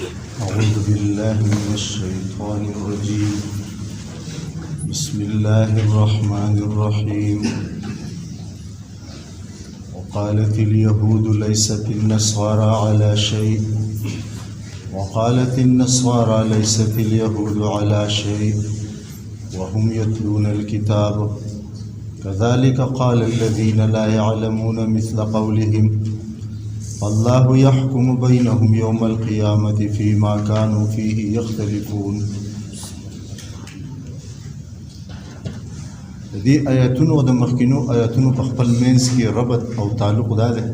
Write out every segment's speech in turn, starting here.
أعوذ بالله من الشيطان الرجيم. بسم الله الرحمن الرحيم. وقالت اليهود ليست النصارى على شيء وقالت النصارى ليست اليهود على شيء وهم يتلون الكتاب كذلك قال الذين لا يعلمون مثل قولهم الله يحكم بينهم يوم القيامة فيما كانوا فيه يختلفون. دې آیاتونو او د مخکینو آیاتونو په خپل منځ کې ربط او تعلق دا دی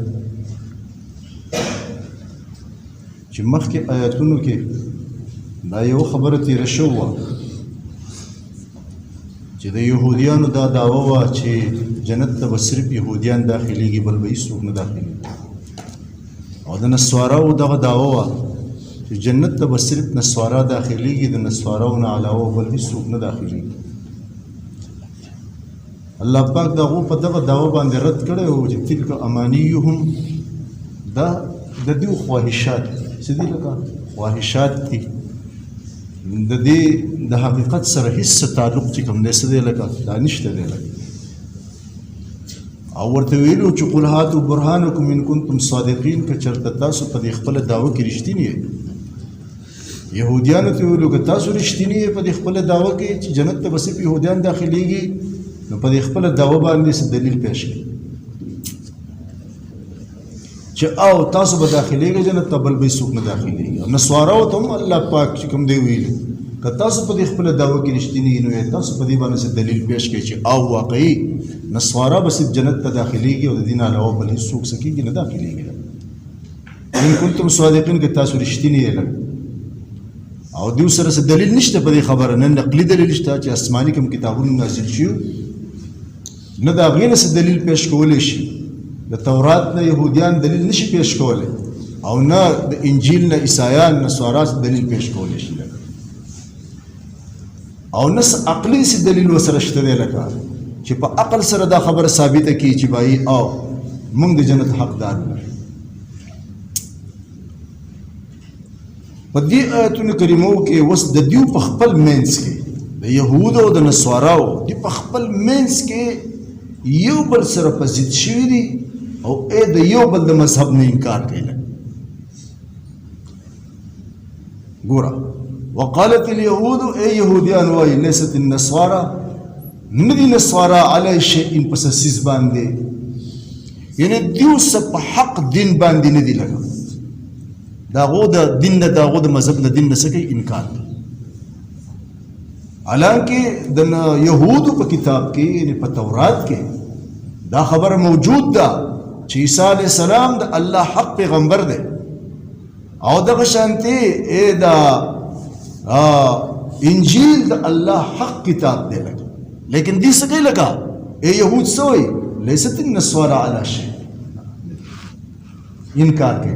چې مخکې آیاتونو کې دا یو خبره تېره شوې وه چې د یهودیانو دا دعوه وه چې جنت ته به صرف یهودیان داخلېږي بل به هېڅوک نه داخلېږي، او د نسواراو دغه دعوه وه چې جنت ته به صرف نسوارا داخلېږي، د نسواراو نه علاوه بل هېڅوک نه داخلېږي. الله پاک د هغو په دغه دعوه باندې رد کړی و چې تلک امانیهم، دا د دوی خواهشات څه دي، لکه خواهشات دي، د دې د حقیقت سره هېڅ تعلق چې کوم دی څه دی لکه دا نشته دی لکه. او ورته ویلو چې قل هاتوا برهانکم ان کنتم صادقین، که چېرته تاسو په دې خپله دعوه کې رښتیني یې. یهودیانو ته ویلو که تاسو رښتیني یې په دې خپله دعوه کې چې جنت ته به صرف یهودیان داخلېږي، نو په دې خپله دعوه باندې څه دلیل پیش کړي چې او تاسو به داخلېږئ جنت ته بل به هېڅوک نه داخلېږي. او نسواراو ته هم الله پاک چې کوم دی ویلي که تاسو په دې خپله دعوه کې رښتیني نو تاسو په دې باندې څه دلیل پیش کړئ چې او واقعي نسوارا به صرف جنت ته داخلېږي او د دې نه علاوه بل هېڅوک څه کېږي نه داخلېږي. ان کنتم صادقین که تاسو رښتیني یې او دوی سره څه دلیل نشته په دې خبره، نه نقلي دلیل شته چې آسماني کوم کتابونه نازل شوي نه د هغې نه څه دلیل پیش کولی شي. د تورات نه یهودیان دلیل نشي پیش کولی، او نه د انجیل نه عیسایان نسوارا څه دلیل پیش کولی شي، او نه څه عقلي څه دلیل ورسره شته دی لکه چې په عقل سره دا خبره ثابته کړي چې بایي او موږ د جنت حقدار یو. په دې آیتونو کریمو کې اوس د دوی په خپل منځ کې د یهودو او د نسواراو دوی په خپل منځ کې یو بل سره په ضد شوي دي او د یو بل د مذهب نه انکار کوي. ګوره وقالت اليهود، ای یهودیان وایي لیست النصارى، نه دي نسوارا علی شیء پس سیز باندې، یعنی دیو څه په حق دین باندې نه دي لګا، د هغو د دین نه د هغو د مذهب د دین نه څه کوي انکار کوي. حالانکه د یهودو په کتاب کې یعنی په تورات کې دا خبره موجود ده چې عیسی علیه السلام د الله حق پیغمبر دی، او دغه شانتي دا انجیل د الله حق کتاب دی لګا. لیکن دی څه کوي لکه ای یهود څه وایي لیست النصارى علی شیء، انکار کوي.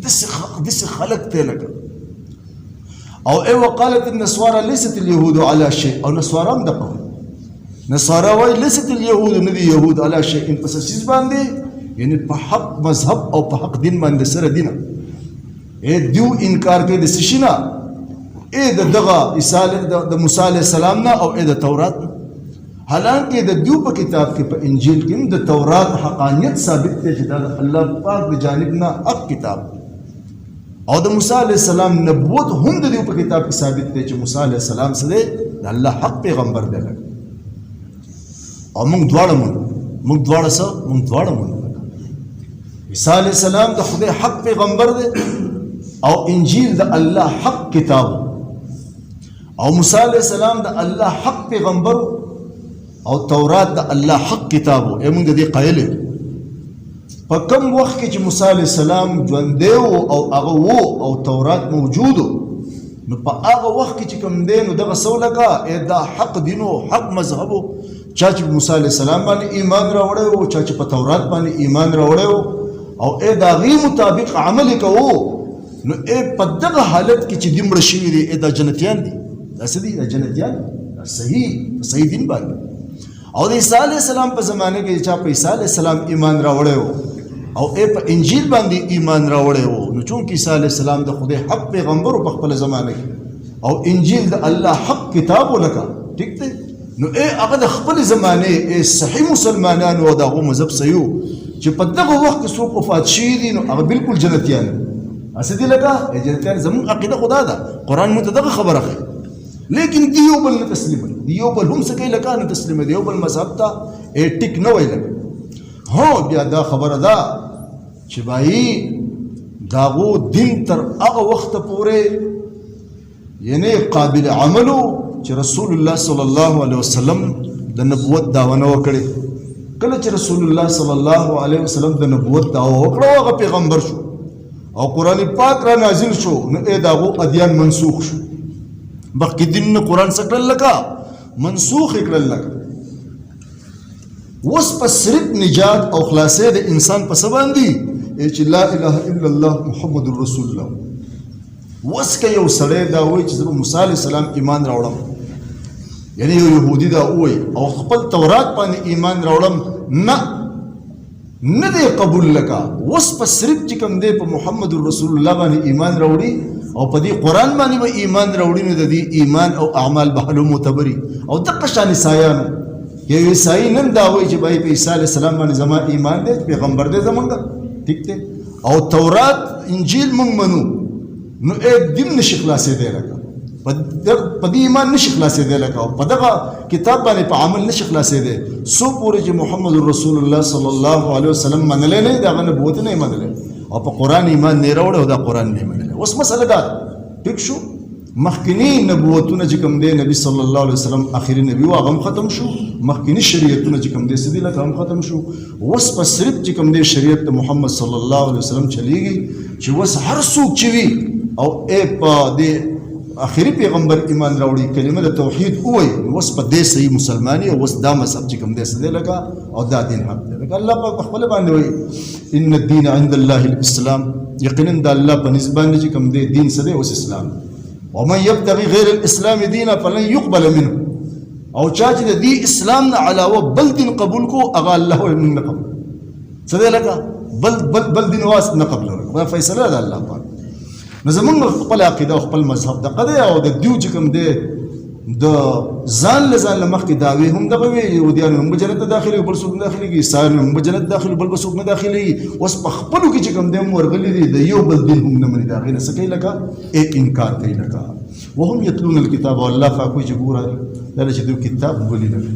داسې خلق دی لکه. او ای وقالت النصارى ليست اليهود على شيء، او نسوارا هم دغه نصارا وایي لیست اليهود، نه دي یهود علی شیء پس سیز باندې، یعنی په حق مذهب او په حق دین باندې سره دینه دیو انکار کوي د څه شي نه، دغه د موسی علیه السلام نه او د تورات نه. حالانکه د دیو په کتاب کې په انجیل کې د تورات حقانیت ثابت دی چې دا الله پاک د جانب نه حق کتاب، او د موسی علیه السلام نبوت هم د دیو په کتاب کې ثابت دی چې موسی علیه السلام څه دی د الله حق پیغمبر دی. او موږ دواړه مونږ عیسی علیه السلام د خدای حق پیغمبر دی، او انجیل د الله حق کتاب، او موسی علیه السلام د الله حق پیغمبر، او تورات د الله حق کتاب. موږ د دې قایل یو. په کوم وخت کې چې موسی علیه السلام ژوندی و او هغه و او تورات موجود و، نو په هغه وخت کې چې کوم دی نو دغه څه ولکه دا حق دین و حق مذهب و. چا چې په موسی علیه السلام باندې ایمان راوړی و، چا چې په تورات باندې ایمان راوړی و، او د هغې مطابق عمل یې کوو، نو په دغه حالت کې چې دوی مړه شوي دي دا جنتیان دي. دا څه دي؟ دا جنتیان دي، دا صحیح دین باندې. او د عیسی علیه السلام په زمانه کې چا په عیسی علیه السلام ایمان راوړی و او په انجیل باندې ایمان راوړی وو. نو چونکې عیسی علیه السلام د خدای حق پیغمبر په خپله زمانه کې او انجیل د الله حق کتاب ولکه ټیک دی، نو هغه د خپلې زمانې صحیح مسلمانانو او د هغو مذهب صحیح چې په دغه وخت کې څوک وفات شوي دي نو هغه بالکل جنتیان هسې دي لکه جنتیان. زموږ عقیده خدا ده، قرآن موږ ته دغه خبره ښیي، لیکن دی یو بل نه تسلیموي، دی یو بل هم څه کوي لکه نه تسلیموي، دی یو بل مذهب ته ټیک نه وایي لکه. هو بیا دا خبره ده چې بایي د هغو دین تر هغه وخته پورې یعنې قابل عملو چې رسول الله صلی الله علیه وسلم د نبوت دعوه نه وکړې. کله چې رسول الله صلی الله علیه وسلم د نبوت دعوه وکړه او هغه پیغمبر شو او قرآن پاک را نازل شو، نو د هغو ادیان منسوخ شو. مخکې دین نه قرآن څه کړل لکه منسوخ یې کړل لکه. اوس په صرف نجات او خلاصې د انسان په څه باندې چې لا اله الا الله محمد رسول الله. اوس که یو سړی دا وایي چې زه په موسی علیه السلام ایمان راوړم، یعنی یو یهودي دا وایي او خپل تورات باندې ایمان راوړم، نه دی قبول لکه. اوس په صرف چې کوم دی په محمد رسول الله باندې ایمان راوړي او په دې قرآن باندې به ایمان راوړي، نو د دې ایمان او اعمال به هلو معتبري. او دغه شان عیسایانو، یو عیسائی نن دا وایي چې بای په عیسی علیه السلام باندې زما ایمان دی، پیغمبر دی زمونږ، ټیک دی، او تورات انجیل مونږ منو، نو دین نشي خلاصېدی لکه په دې ایمان نشي خلاصېدی لکه او په دغه کتاب باندې په عمل نشي خلاصېدی څو پورې چې محمد رسول الله صلی الله علیه وسلم منلی نه د هغه نبوت نه یې منلی او په قرآن ایمان نه یې راوړی او دا قرآن نه یې منلی. اوس مسله دا ټیک شو، مخکینی نبوتونه چې کوم دی نبی صلی الله علیه وسلم آخري نبی و هغه هم ختم شو، مخکینی شریعتونه چې کوم دی څه دي لکه هم ختم شو. اوس په صرف چې کوم دی شریعت د محمد صلی الله علیه وسلم چلیږي چې اوس هر څوک چې وي او په دې آخري پیغمبر ایمان راوړي، کلمه د توحید ووایي، اوس په دې صحیح مسلماني او اوس دا مذهب چې کوم دی څه دی لکه او دا دین حق دی لکه. الله پاک په خپله باندې وایي ان الدین عند الله الاسلام، یقینا د الله په نسبت باندې چې کوم دی دین څه دی اوس اسلام. ومن يبتغي غیر الاسلام دینا فلن يقبل منه، او چا چې د دې اسلام نه علاوه بل دین قبول کو هغه الله وایي نه قبول څه دی لکه بل دین واس نه قبلوي. دا فیصله ده الله پاک. نو زمونږ خپل عقیده او خپل مذهب دغه دی او د دیو چې کوم دی د ځان له مخکې دعوې هم دغه وي، یهودیان هم به جنت ته داخلېږي بل څوک نه داخلېږي، عیسایان هم به جنت داخلي بل به څوک نه داخلېږي. اوس په خپلو کې چې کوم دی هم ورغلي دي د یو بل دین هم نه مني، د هغې نه څه کوي لکه انکار کوي لکه. وهم یتلون الکتاب، او الله پاک وایي چې ګوره دا چې دوی کتاب ولي لکه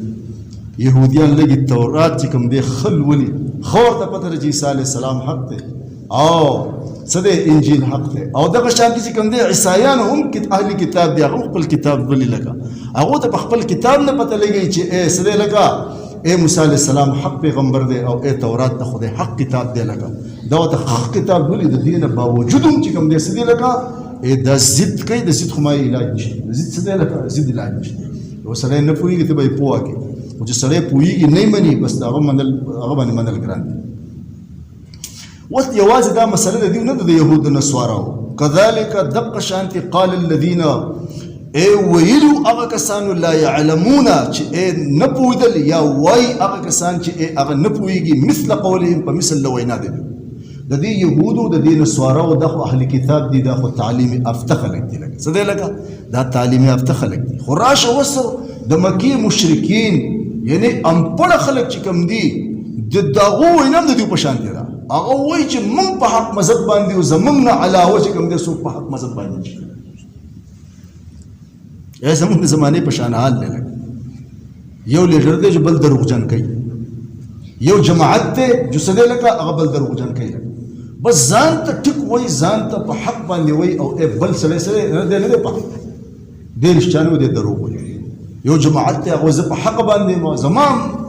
یهودیان لږې تورات چې کوم دی ښه لولي، ښه ورته پته ده چې عیسی علیه السلام حق دی او څه دی انجیل حق دی. او دغه شانتي چې کوم دی عیسایان هم اهل کتاب دی، هغه خپل کتاب ولي لکه هغو ته په خپل کتاب نه پته لګي چې څه دی لکه موسی علیه السلام حق پیغمبر دی او تورات د خدای حق کتاب دی لکه دا ورته حق کتاب ولي. د دې نه باوجود هم چې کوم دی څه دی لکه دا ضد کوي، د ضد خو ما علاج نشته، د ضد څه دی لکه ضد علاج نشته. یو سړی نه پوهېږي ته به یې پوه کړي، خو چې سړی پوهېږي نه یې مني بس د هغه باندې منل ګران دي. اوس یوازې دا مسله د دې نه ده د یهودو نسواراو، کذلک دقه شانتې قال الذین ویلو هغه کسانو لا یعلمون چې نه پوهېدل یا وایي هغه کسان چې هغه نه پوهېږي مثل قولهم په مثل د وینا دی. د دې یهودو د دې نسواراو دا خو اهل کتاب دي، دا خو تعلیم یافته خلک دي لکه څه دی لکه دا تعلیم یافته خلک دي. خو راشه اوس د مکې مشرکین یعنې انپړه خلک چې کوم دي د دغو وینا هم د دوی په شان دي، هغه وایي چې موږ په حق مذهب باندې او زموږ نه علاوه چې کوم دی څوک په حق مذهب باندې دي. زموږ د زمانې په شان حال دی لکه یو لیډر دی چې بل دروغجن کوي، یو جماعت دی چې څه دی لکه هغه بل دروغجن کوي، بس ځان ته ټیک وایي، ځان ته په حق باندې وایي او بل سړی نه دی په حق دی رښتیانه دی دروغ وایي. یو جماعت دی هغه زه په حق باندې زما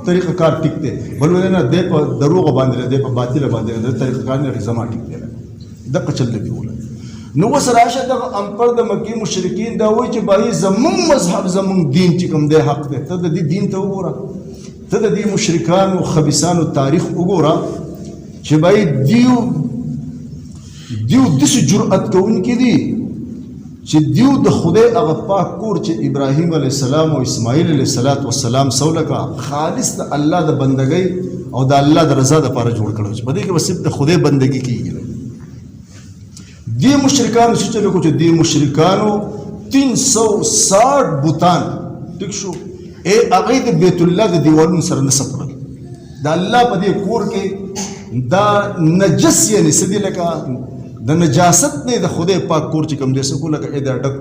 طریقه کار ټیک دی، بل وایي نه دی په دروغ باندې دی په باطله باندې دی طریقه کار نه زما ټیک دی. دغه چل دی وله. نو اوس راشه دغه انپړ د مکې مشرکین دا وایي چې بایي زمونږ مذهب زمونږ دین چې کوم دی حق دی. ته د دې دین ته وګوره، ته د دې مشرکانو خبیثانو تاریخ وګوره چې بایي دیو داسې جرأت کوونکي دي چې دیو د خدای هغه پاک کور چې ابراهیم علیه السلام او اسماعیل علیه السلام سولکه خالص د الله د بندګۍ او د الله د رضا دپاره جوړ کړی چې په دې کې به صرف د خدای بندګي کېږي. دې مشرکانو چې چلو کو چې دې مشرکانو 360 بوتان ټیک شو هغه د بیت الله د دیوالونو سره نسب کړل. د الله په دې کور کې دا نجس یعنی سدي لکه د نجاست نه د خدای پاک کور چې کوم دې سکو لکه اې دا ډک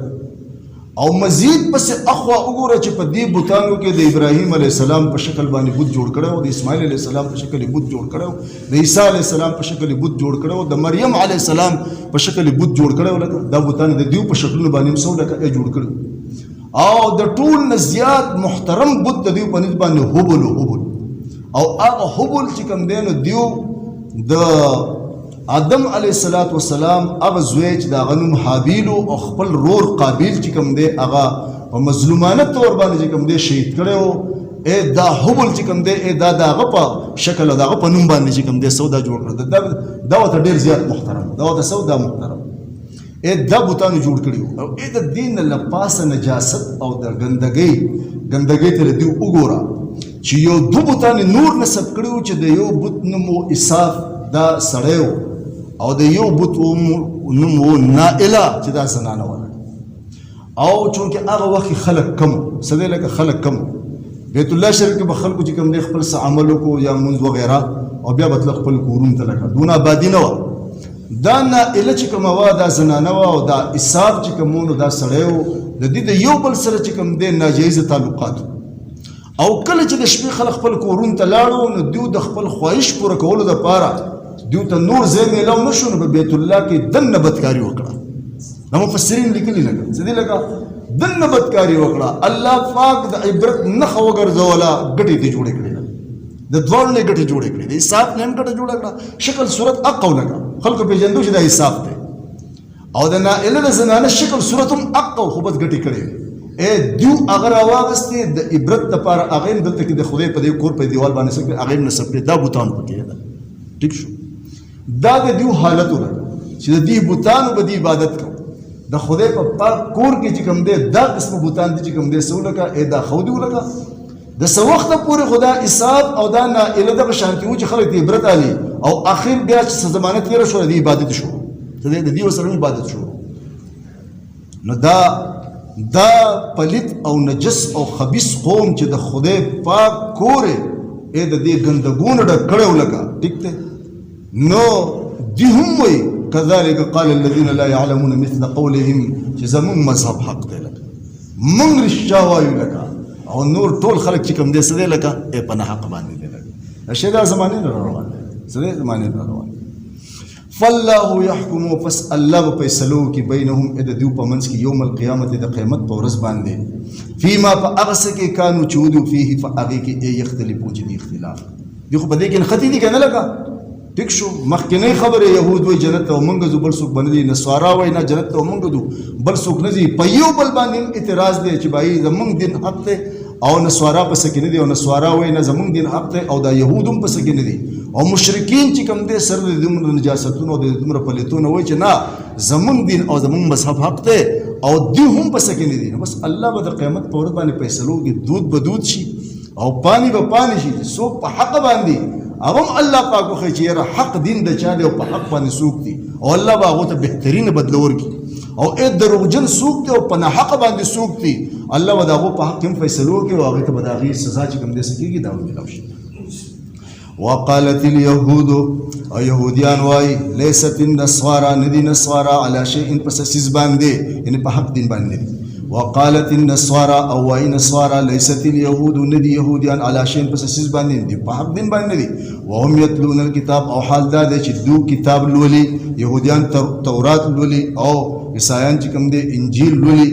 او مزید پس اخوا وګوره چې په دې بوتانو کې د ابراهیم علیه السلام په شکل باندې بت جوړ کړو، د اسماعیل علیه السلام په شکل بت جوړ کړو، د عیسی علیه السلام په شکل بت جوړ کړو، د مریم علیه السلام په شکل بت جوړ کړو. لکه دا بوتان د دیو په شکلونو باندې مسو لکه جوړ کړو او د ټول نه زیات محترم بت د دیو په نسبت باندې هبل او هغه هبل چې کوم دی نو دیو د آدم علیه السلام هغه زوی چې د هغه نوم حابیل او خپل رور قابیل چې کوم دی هغه په مظلومانه طور باندې چې کوم دی شهید کړی و. دا هبل چې کوم دی دا د هغه په شکل او د هغه په نوم باندې چې کوم دی سودا جوړ کړ. دا ورته ډېر زیات محترم دا ورته سودا محترم دا بوتانو جوړ کړي وو او د دین له پاسه نجاست او د ګندګۍ ته دیو وګوره چې یو دو بوتان نور نسب کړي وو چې د یو بوت نوم اساف دا سړی و او د یو بت نوم و نائله چې دا زنانه وله او چونکې هغه وخت خلک کم سدی لکه خلک کم بیت الله شریف کې به خلکو چې کوم دی خپل څه عمل وکړو یا مونځ وغیره او بیا به تله خپل کورونو ته لکه دونه آبادي نه وه. دا نائله چې کومه وه دا زنانه وه او دا اساف چې کوم و دا سړی و د دې د یو بل سره چې کوم دی ناجایزه تعلقات او کله چې د شپې خلک خپل کورونو ته لاړو نو دوی د خپل خواهش پوره کولو دپاره دیو ته نور ځای میلاو نه شو نو په بیت الله کې دننه بدکاري وکړه. دا مفسرین لیکلي لکه څه دي لکه دننه بدکاري وکړه. الله پاک د عبرت نښه وګرځوله ګټې ته جوړې کړې د دواړو نه ګټې جوړې کړې د حساب نه هم ګټه جوړه کړه شکل صورت اقو لکه خلکو پېژندو چې دا حساب دی او د نائله د زنانه شکل صورت هم اقو خو بس ګټې کړې دیو هغه راواغستې د عبرت دپاره هغه هم دلته کې د خدای په دې کور په دیوال باندې څه کړې هغه هم نصب کړې دا بوتان پکې ده ټیک شو. دا د دیو حالت ولګه چې د دې بوتانو به د عبادت کوو د خدای په پاک کور کې چې کوم دی دا قسمه بوتان دي چې کوم دی څه ولګه دا خودي ولګه د څه وخته پورې خدا حساب او دا نائله دغه شانتي و چې خلک ته عبرت علي او اخر بیا چې څه زمانه تېره شوه د عبادت شروع د دې ورسره عبادت شروع نو دا پلیت او نجس او خبیث قوم چې د خدای پاک کور د دې ګندګونو ډک کړی ولګه ټیک دی نو دی هم وی کذالک قال الذین لا یعلمون مثل قولهم چې زمون مذهب حق دی لکه مونږ رښتیا وایو لکه او نور ټول خلک چې کوم دی څه دی لکه په نه حق باندې دی لکه اشی دا زمانې نه روان دی څه دی زمانې نه روان فالله يحكم پس الله به فیصلو کې بینهم د دیو په منځ کې یوم القیامت د قیامت په ورځ باندې فيما فاغس کې کانو چودو فيه فاغي کې یختلفون چې دی اختلاف دی خو په دې کې ختی دي کنه لکه ټیک شو مخکنی خبره يهود وای جنت ته مونږ ځو بل څوک باندې نسوارا وای نه جنت ته مونږ ځو بل څوک نه دي په یو بل باندې اعتراض دی چې بای زمونږ دین حق ته او نسوارا پس کې نه دي او نسوارا وای نه زمونږ دین حق ته او دا يهودم پس کې نه دي او مشرکین چې کوم دي سر د دومره نجاستونو او د دومره پلیتونو وای چې نه زمونږ دین او زمونږ مذهب حق ته او دی هم پس کې نه دي بس الله به د قیامت په ورځ باندې فیصلو کې دود بدود شي او پانی به پانی شي سو په حق باندې اوم الله پاک خو چې حق دین د چا دی او په حق باندې سوق دي او الله به هغه ته بهترین بدل ورکړي او دروغجن سوق دي او په نه حق باندې سوق دي الله به هغه په حق هم فیصلو کوي او هغه ته به هغه سزا چې کوم دي سکیږي دا ملو شي. وقالت اليهود او يهوديان واي ليست النصارى ندي نصارى على شيء پس سيز باندې یعنی په حق دین باندې وقالت النصارى او واي نصارى ليست اليهود ندي يهوديان على شيء پس سيز باندې دي په حق دین باندې دي وهم يتلون الكتاب او حال دا چې دو کتاب لولي يهوديان تورات لولي او عیسایان چې کوم دي انجیل لولي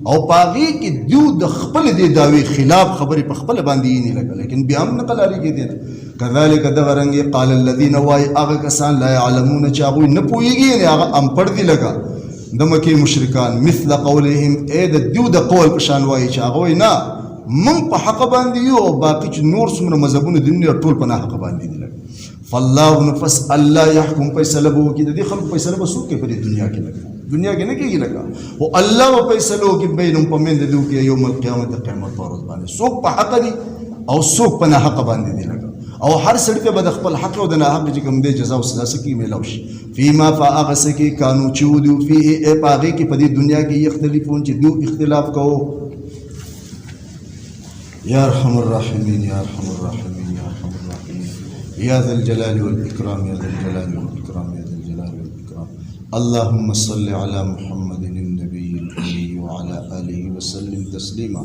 او پاغي کې دیو د خپل دی داوی خلاف خبرې په خپل باندې نه لګل لیکن بیا هم نقل علی کې دي كذلك دغرنګ قال الذين واي اغه کسان لا يعلمون چاغوي نه پويږي نه هغه ام پړ دي لگا د مکه مشرکان مثل قولهم د دیو د قول په شان وايي چاغوي نه من په حق باندې یو باقي نور څومره مذهبونه دنیا ټول په نه حق باندې دي لګا فالله نفس الله يحكم فیصله بو کې د دې خلق فیصله بسو کې په دنیا کې لګا دنیا کې نه کېږي لکه او الله په فیصلو کې بینهم په منځ دوی کې یوم القیامت قیامت پر ورځ باندې څوک په حق دي او څوک په ناحق باندې دي لکه او هر سړی ته به د خپل حق او د ناحق چې کوم دی جزا او سزا سکی میلاو شي فيما فاغس کې کانو چودو فيه ای پاغي کې په دې دنیا کې اختلافون چې دوی اختلاف کوو یا ارحم الراحمین یا ارحم الراحمین یا ارحم الراحمین یا ذا الجلال والاکرام یا ذا الجلال والاکرام یا ذا الجلال والاکرام اللهم صل على محمد النبي الأمي وعلى آله وسلم تسليما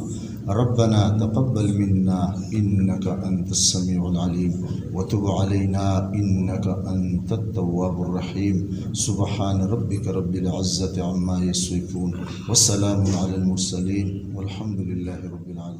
ربنا تقبل منا إنك أنت السميع العليم وتب علينا إنك أنت التواب الرحيم سبحان ربك رب العزة عما يصفون والسلام على المرسلين والحمد لله رب العالمين